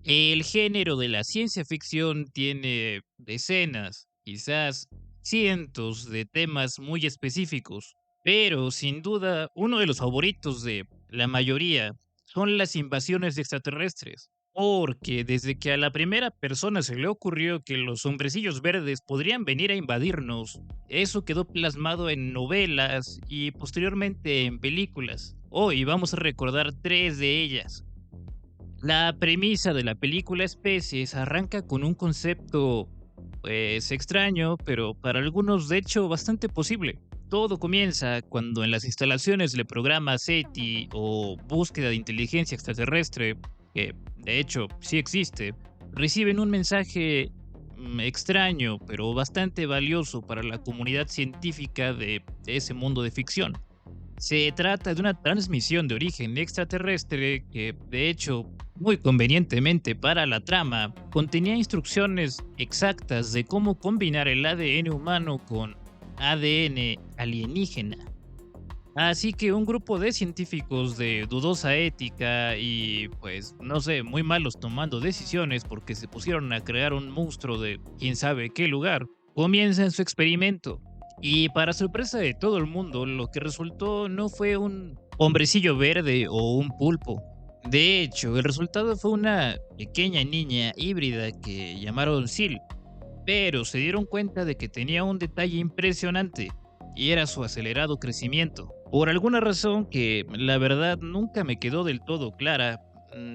El género de la ciencia ficción tiene decenas, quizás cientos de temas muy específicos, pero sin duda uno de los favoritos de la mayoría son las invasiones extraterrestres, porque desde que a la primera persona se le ocurrió que los hombrecillos verdes podrían venir a invadirnos, eso quedó plasmado en novelas y posteriormente en películas. Hoy vamos a recordar tres de ellas. La premisa de la película Especies arranca con un concepto, pues extraño, pero para algunos de hecho bastante posible. Todo comienza cuando en las instalaciones del programa SETI o búsqueda de inteligencia extraterrestre, que de hecho sí existe, reciben un mensaje extraño, pero bastante valioso para la comunidad científica de ese mundo de ficción. Se trata de una transmisión de origen extraterrestre que, de hecho, muy convenientemente para la trama, contenía instrucciones exactas de cómo combinar el ADN humano con ADN alienígena. Así que un grupo de científicos de dudosa ética y, pues, no sé, muy malos tomando decisiones porque se pusieron a crear un monstruo de quién sabe qué lugar, comienzan su experimento. Y para sorpresa de todo el mundo, lo que resultó no fue un hombrecillo verde o un pulpo. De hecho, el resultado fue una pequeña niña híbrida que llamaron Sil, pero se dieron cuenta de que tenía un detalle impresionante, y era su acelerado crecimiento. Por alguna razón que la verdad nunca me quedó del todo clara,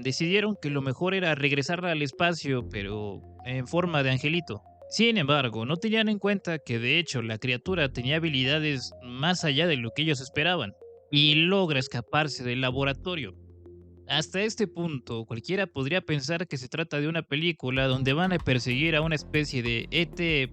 decidieron que lo mejor era regresarla al espacio, pero en forma de angelito. Sin embargo, no tenían en cuenta que de hecho la criatura tenía habilidades más allá de lo que ellos esperaban, y logra escaparse del laboratorio. Hasta este punto, cualquiera podría pensar que se trata de una película donde van a perseguir a una especie de ET,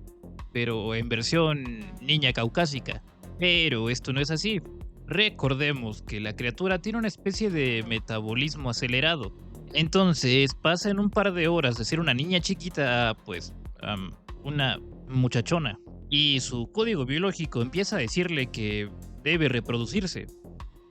pero en versión niña caucásica. Pero esto no es así. Recordemos que la criatura tiene una especie de metabolismo acelerado. Entonces pasa en un par de horas de ser una niña chiquita a, pues, una muchachona. Y su código biológico empieza a decirle que debe reproducirse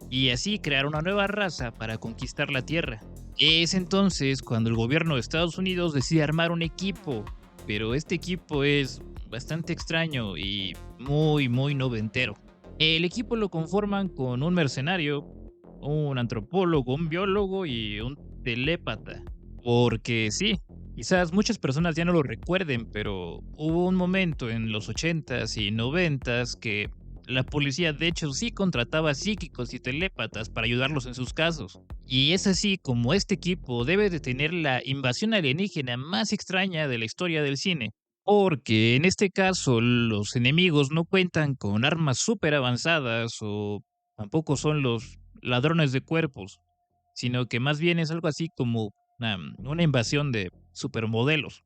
y así crear una nueva raza para conquistar la Tierra. Es entonces cuando el gobierno de Estados Unidos decide armar un equipo, pero este equipo es bastante extraño y muy noventero. El equipo lo conforman con un mercenario, un antropólogo, un biólogo y un telépata. Porque sí, quizás muchas personas ya no lo recuerden, pero hubo un momento en los 80s y 90s que la policía de hecho sí contrataba psíquicos y telépatas para ayudarlos en sus casos. Y es así como este equipo debe de tener la invasión alienígena más extraña de la historia del cine. Porque en este caso los enemigos no cuentan con armas súper avanzadas o tampoco son los ladrones de cuerpos, sino que más bien es algo así como una invasión de supermodelos.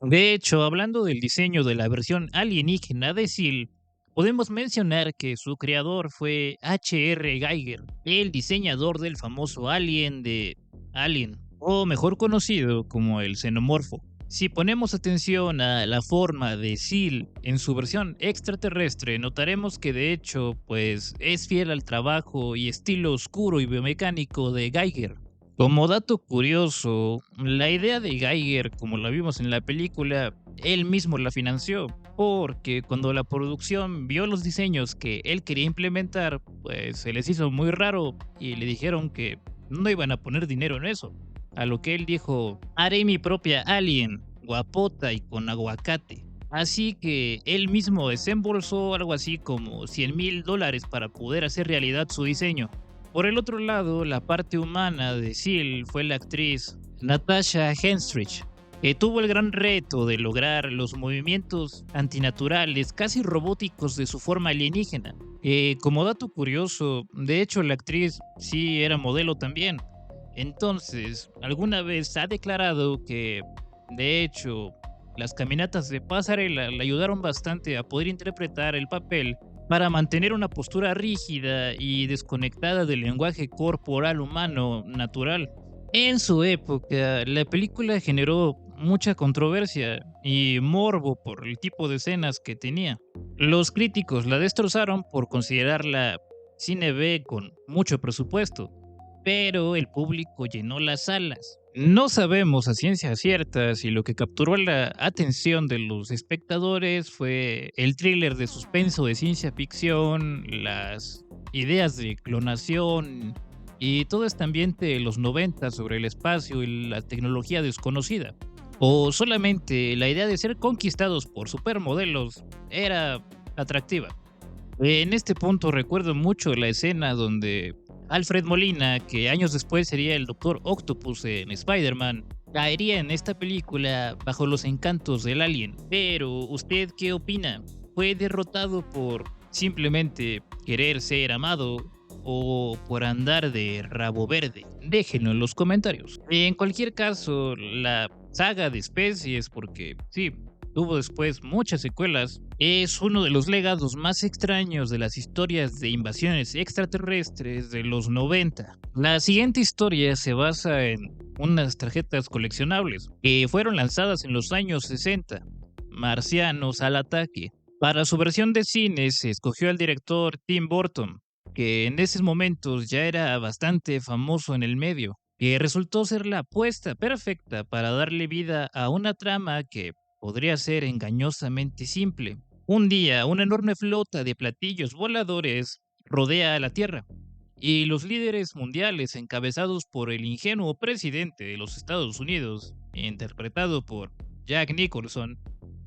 De hecho, hablando del diseño de la versión alienígena de SEAL, podemos mencionar que su creador fue H.R. Geiger, el diseñador del famoso alien de Alien, o mejor conocido como el xenomorfo. Si ponemos atención a la forma de SEAL en su versión extraterrestre, notaremos que de hecho, pues es fiel al trabajo y estilo oscuro y biomecánico de Geiger. Como dato curioso, la idea de Geiger, como la vimos en la película, él mismo la financió, porque cuando la producción vio los diseños que él quería implementar, pues se les hizo muy raro y le dijeron que no iban a poner dinero en eso. A lo que él dijo, haré mi propia alien, guapota y con aguacate. Así que él mismo desembolsó algo así como $100,000 para poder hacer realidad su diseño. Por el otro lado, la parte humana de Seal fue la actriz Natasha Henstridge, que tuvo el gran reto de lograr los movimientos antinaturales, casi robóticos de su forma alienígena. Como dato curioso, de hecho la actriz sí era modelo también. Entonces, alguna vez ha declarado que, de hecho, las caminatas de pasarela le ayudaron bastante a poder interpretar el papel para mantener una postura rígida y desconectada del lenguaje corporal humano natural. En su época, la película generó mucha controversia y morbo por el tipo de escenas que tenía. Los críticos la destrozaron por considerarla cine B con mucho presupuesto, pero el público llenó las salas. No sabemos a ciencia cierta si lo que capturó la atención de los espectadores fue el thriller de suspenso de ciencia ficción, las ideas de clonación y todo este ambiente de los 90 sobre el espacio y la tecnología desconocida. O solamente la idea de ser conquistados por supermodelos era atractiva. En este punto recuerdo mucho la escena donde Alfred Molina, que años después sería el Doctor Octopus en Spider-Man, caería en esta película bajo los encantos del alien. Pero, ¿usted qué opina? ¿Fue derrotado por simplemente querer ser amado o por andar de rabo verde? Déjenlo en los comentarios. En cualquier caso, la saga de especies, porque sí, tuvo después muchas secuelas, es uno de los legados más extraños de las historias de invasiones extraterrestres de los 90. La siguiente historia se basa en unas tarjetas coleccionables que fueron lanzadas en los años 60, Marcianos al ataque. Para su versión de cine se escogió al director Tim Burton, que en esos momentos ya era bastante famoso en el medio, que resultó ser la apuesta perfecta para darle vida a una trama que podría ser engañosamente simple. Un día, una enorme flota de platillos voladores rodea a la Tierra, y los líderes mundiales encabezados por el ingenuo presidente de los Estados Unidos, interpretado por Jack Nicholson,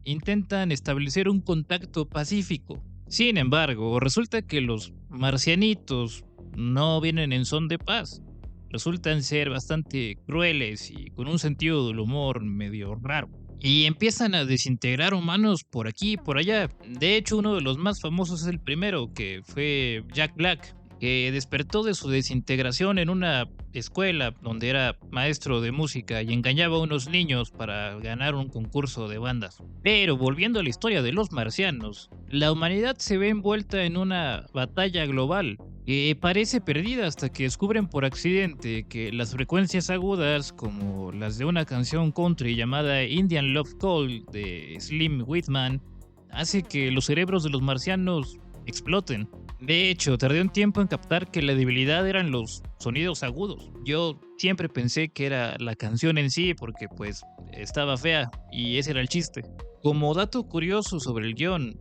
intentan establecer un contacto pacífico. Sin embargo, resulta que los marcianitos no vienen en son de paz. Resultan ser bastante crueles y con un sentido del humor medio raro. Y empiezan a desintegrar humanos por aquí y por allá. De hecho, uno de los más famosos es el primero, que fue Jack Black, que despertó de su desintegración en una escuela donde era maestro de música y engañaba a unos niños para ganar un concurso de bandas. Pero volviendo a la historia de los marcianos, la humanidad se ve envuelta en una batalla global que parece perdida hasta que descubren por accidente que las frecuencias agudas, como las de una canción country llamada Indian Love Call de Slim Whitman, hace que los cerebros de los marcianos exploten. De hecho, tardé un tiempo en captar que la debilidad eran los sonidos agudos. Yo siempre pensé que era la canción en sí porque pues estaba fea y ese era el chiste. Como dato curioso sobre el guión,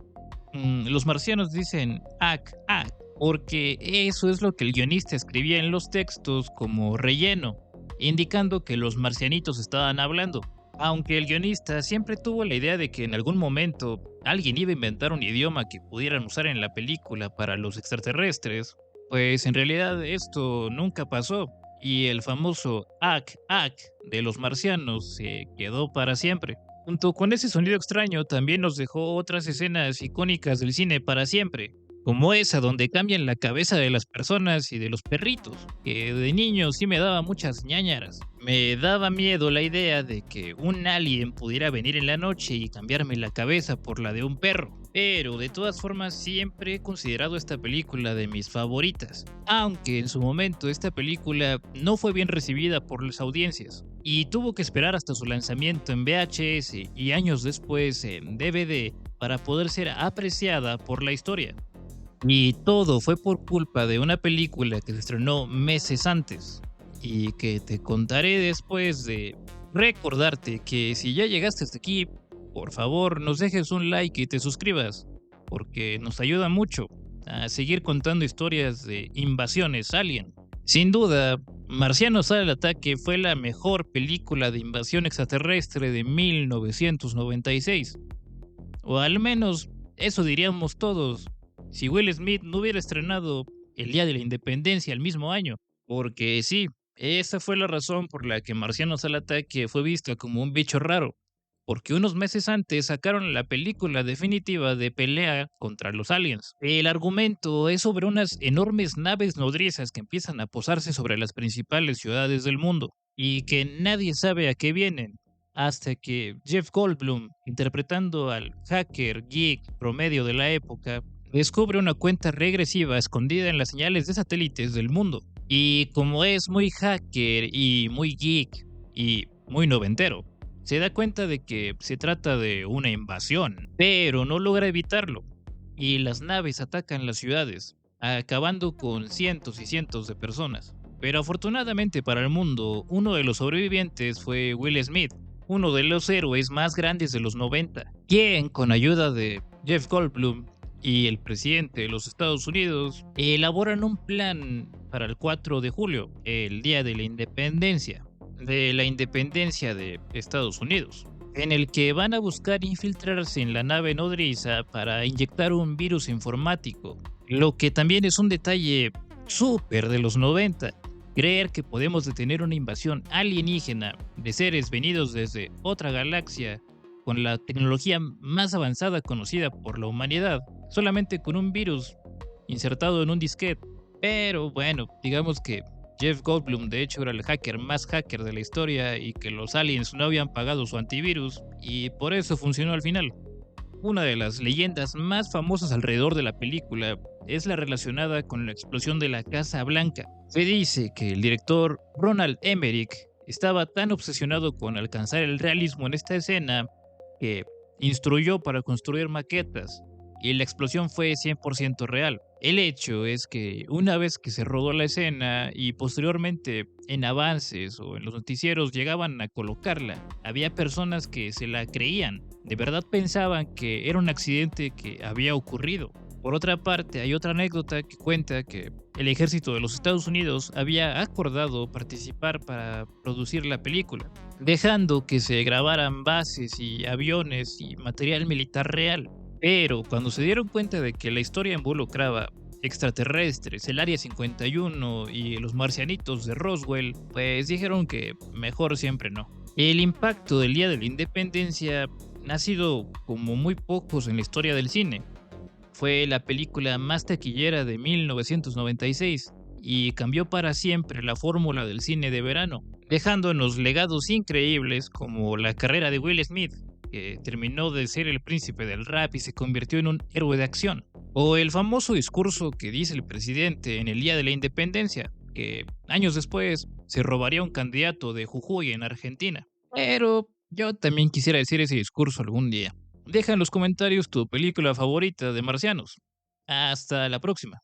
los marcianos dicen ac, ac, porque eso es lo que el guionista escribía en los textos como relleno, indicando que los marcianitos estaban hablando. Aunque el guionista siempre tuvo la idea de que en algún momento alguien iba a inventar un idioma que pudieran usar en la película para los extraterrestres, pues en realidad esto nunca pasó y el famoso ac ac de los marcianos se quedó para siempre. Junto con ese sonido extraño también nos dejó otras escenas icónicas del cine para siempre, como esa donde cambian la cabeza de las personas y de los perritos, que de niño sí me daba muchas ñáñaras. Me daba miedo la idea de que un alien pudiera venir en la noche y cambiarme la cabeza por la de un perro. Pero de todas formas siempre he considerado esta película de mis favoritas, aunque en su momento esta película no fue bien recibida por las audiencias y tuvo que esperar hasta su lanzamiento en VHS y años después en DVD para poder ser apreciada por la historia. Y todo fue por culpa de una película que se estrenó meses antes y que te contaré después de recordarte que si ya llegaste hasta aquí, por favor nos dejes un like y te suscribas, porque nos ayuda mucho a seguir contando historias de invasiones alien. Sin duda, Marcianos al ataque fue la mejor película de invasión extraterrestre de 1996. O al menos eso diríamos todos, si Will Smith no hubiera estrenado el Día de la Independencia el mismo año. Porque sí, esa fue la razón por la que Marcianos al ataque fue vista como un bicho raro. Porque unos meses antes sacaron la película definitiva de pelea contra los aliens. El argumento es sobre unas enormes naves nodrizas que empiezan a posarse sobre las principales ciudades del mundo y que nadie sabe a qué vienen hasta que Jeff Goldblum, interpretando al hacker geek promedio de la época, descubre una cuenta regresiva escondida en las señales de satélites del mundo. Y como es muy hacker y muy geek y muy noventero, se da cuenta de que se trata de una invasión, pero no logra evitarlo. Y las naves atacan las ciudades, acabando con cientos y cientos de personas. Pero afortunadamente para el mundo, uno de los sobrevivientes fue Will Smith, uno de los héroes más grandes de los 90, quien con ayuda de Jeff Goldblum y el presidente de los Estados Unidos elaboran un plan para el 4 de julio, el día de la independencia de Estados Unidos, en el que van a buscar infiltrarse en la nave nodriza para inyectar un virus informático, lo que también es un detalle súper de los 90. Creer que podemos detener una invasión alienígena de seres venidos desde otra galaxia con la tecnología más avanzada conocida por la humanidad, solamente con un virus insertado en un disquete. Pero bueno, digamos que Jeff Goldblum de hecho era el hacker más hacker de la historia y que los aliens no habían pagado su antivirus y por eso funcionó al final. Una de las leyendas más famosas alrededor de la película es la relacionada con la explosión de la Casa Blanca. Se dice que el director Ronald Emmerich estaba tan obsesionado con alcanzar el realismo en esta escena que instruyó para construir maquetas y la explosión fue 100% real. El hecho es que una vez que se rodó la escena y posteriormente en avances o en los noticieros llegaban a colocarla, había personas que se la creían, de verdad pensaban que era un accidente que había ocurrido. Por otra parte, hay otra anécdota que cuenta que el ejército de los Estados Unidos había acordado participar para producir la película, dejando que se grabaran bases y aviones y material militar real. Pero cuando se dieron cuenta de que la historia involucraba extraterrestres, el Área 51 y los marcianitos de Roswell, pues dijeron que mejor siempre no. El impacto del Día de la Independencia ha sido como muy pocos en la historia del cine. Fue la película más taquillera de 1996 y cambió para siempre la fórmula del cine de verano, dejándonos legados increíbles como la carrera de Will Smith, que terminó de ser el príncipe del rap y se convirtió en un héroe de acción, o el famoso discurso que dice el presidente en el Día de la Independencia, que años después se robaría un candidato de Jujuy en Argentina. Pero yo también quisiera decir ese discurso algún día. Deja en los comentarios tu película favorita de marcianos. Hasta la próxima.